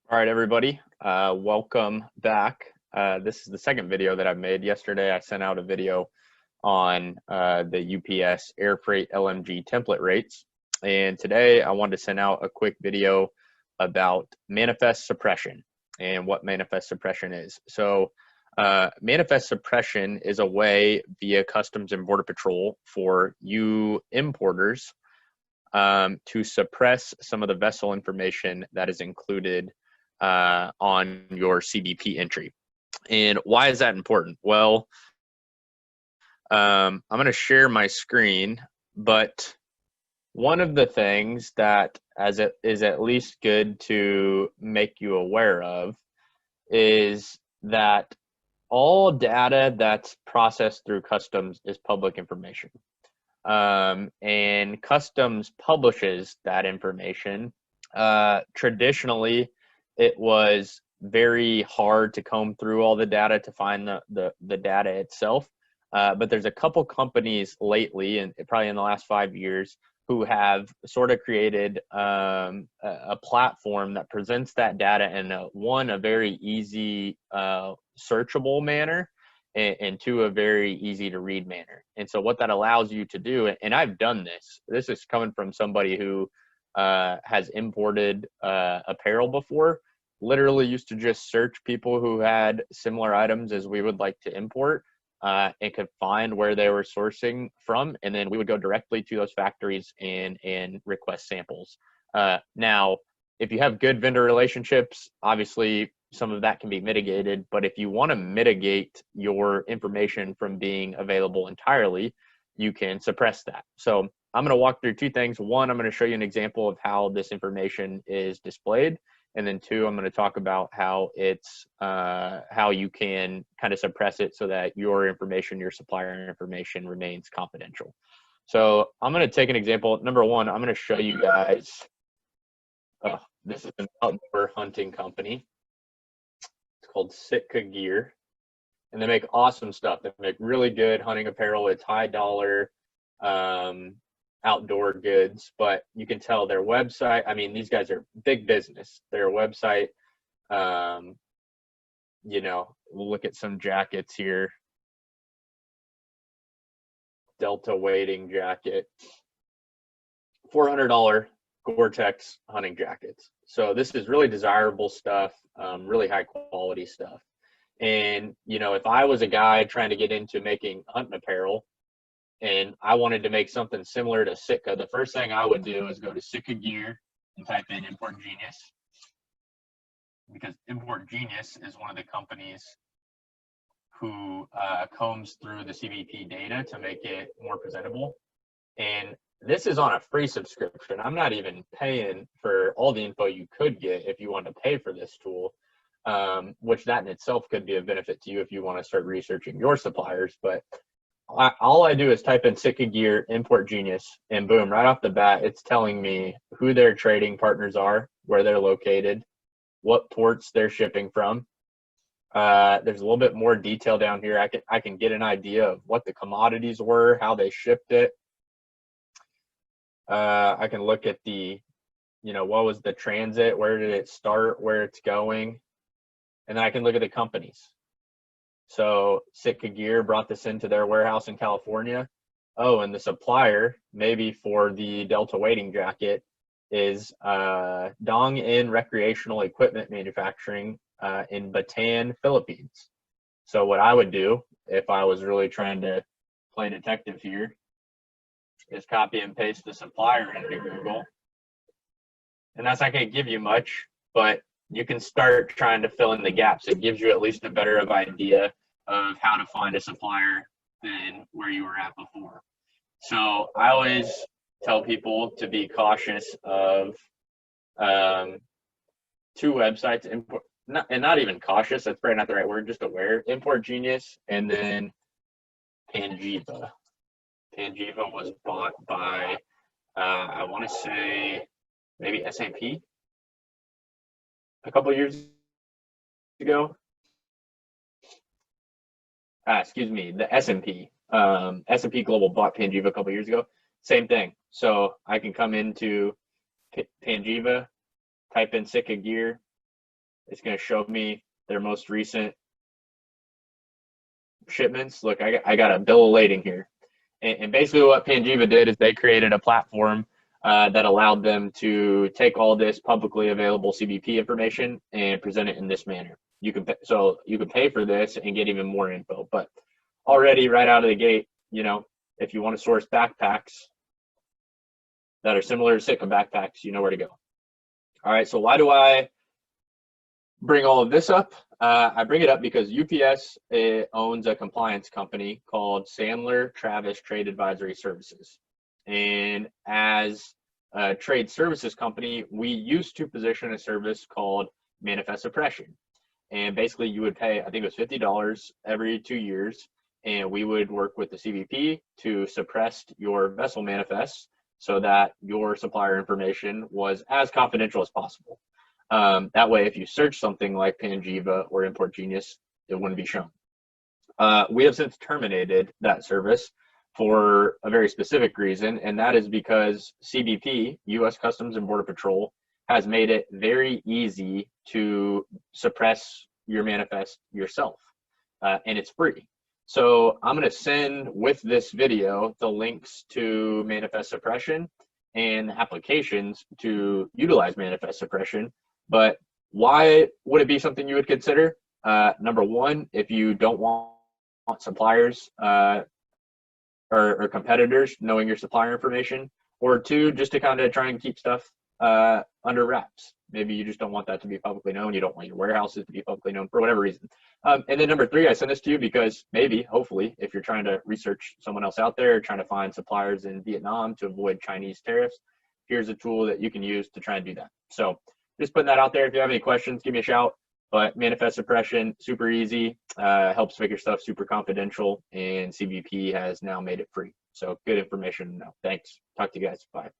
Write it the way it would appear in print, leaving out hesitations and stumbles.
All right, everybody, welcome back. This is the second video that I've made. Yesterday, I sent out a video on the UPS air freight LMG template rates. And today, I wanted to send out a quick video about manifest suppression and what manifest suppression is. So manifest suppression is a way via Customs and Border Patrol for you importers to suppress some of the vessel information that is included on your CBP entry. And why is that important? Well, I'm going to share my screen, but one of the things that as it is at least good to make you aware of is that all data that's processed through Customs is public information. And Customs publishes that information. Traditionally, it was very hard to comb through all the data to find the data itself. But there's a couple companies lately, and probably in the last 5 years, who have sort of created a platform that presents that data in a very easy, searchable manner, and two, a very easy to read manner. And so what that allows you to do, and I've done this is coming from somebody who has imported apparel before, literally used to just search people who had similar items as we would like to import, and could find where they were sourcing from, and then we would go directly to those factories and request samples. Now, if you have good vendor relationships, obviously some of that can be mitigated, but if you want to mitigate your information from being available entirely, you can suppress that. So I'm going to walk through two things. One, I'm going to show you an example of how this information is displayed. And then two, I'm going to talk about how it's how you can kind of suppress it so that your information, your supplier information, remains confidential. So I'm going to take an example. Number one, I'm going to show you guys. This is an outdoor hunting company. It's called Sitka Gear, and they make awesome stuff. They make really good hunting apparel. It's high dollar outdoor goods, but you can tell their website, I mean, these guys are big business. Their website, you know, we'll look at some jackets here. Delta wading jacket, $400 Gore-Tex hunting jackets. So this is really desirable stuff, really high quality stuff. And, you know, if I was a guy trying to get into making hunting apparel and I wanted to make something similar to Sitka, the first thing I would do is go to Sitka Gear and type in Import Genius, because Import Genius is one of the companies who combs through the CBP data to make it more presentable. And this is on a free subscription. I'm not even paying for all the info you could get if you want to pay for this tool, which that in itself could be a benefit to you if you want to start researching your suppliers. But all I do is type in Sitka Gear, Import Genius, and boom, right off the bat, it's telling me who their trading partners are, where they're located, what ports they're shipping from. There's a little bit more detail down here. I can get an idea of what the commodities were, how they shipped it. I can look at the, you know, what was the transit, where did it start, where it's going, and then I can look at the companies. So Sitka Gear brought this into their warehouse in California. Oh, and the supplier, maybe for the Delta wading jacket, is Dong In Recreational Equipment Manufacturing in Bataan, Philippines. So what I would do if I was really trying to play detective here is copy and paste the supplier into Google. And that's not going to give you much, but you can start trying to fill in the gaps. It gives you at least a better of idea of how to find a supplier than where you were at before. So I always tell people to be cautious of two websites, not even cautious, that's probably not the right word, just aware. Import Genius and then Panjiva. Panjiva was bought by, I want to say, maybe SAP a couple of years ago. Excuse me, the S&P. S&P Global bought Panjiva a couple of years ago. Same thing. So I can come into Panjiva, type in Sitka Gear, It's going to show me their most recent shipments. Look, I got a bill of lading here. And basically what Panjiva did is they created a platform that allowed them to take all this publicly available CBP information and present it in this manner. You can pay for this and get even more info. But already right out of the gate, you know, if you want to source backpacks that are similar to Sitka backpacks, you know where to go. All right, so why do I bring all of this up? I bring it up because UPS owns a compliance company called Sandler Travis Trade Advisory Services. And as a trade services company, we used to position a service called manifest suppression. And basically you would pay, I think it was $50 every 2 years, and we would work with the CBP to suppress your vessel manifests so that your supplier information was as confidential as possible. That way, if you search something like Panjiva or Import Genius, it wouldn't be shown. We have since terminated that service for a very specific reason, and that is because CBP, U.S. Customs and Border Patrol, has made it very easy to suppress your manifest yourself, and it's free. So I'm going to send with this video the links to manifest suppression and applications to utilize manifest suppression. But why would it be something you would consider? Number one, if you don't want suppliers or competitors knowing your supplier information, or two, just to kind of try and keep stuff under wraps. Maybe you just don't want that to be publicly known. You don't want your warehouses to be publicly known for whatever reason. And then number three, I send this to you because maybe, hopefully, if you're trying to research someone else out there, trying to find suppliers in Vietnam to avoid Chinese tariffs, here's a tool that you can use to try and do that. So just putting that out there. If you have any questions, give me a shout. But manifest suppression, super easy, helps make your stuff super confidential, and CBP has now made it free. So good information to know. Thanks. Talk to you guys. Bye.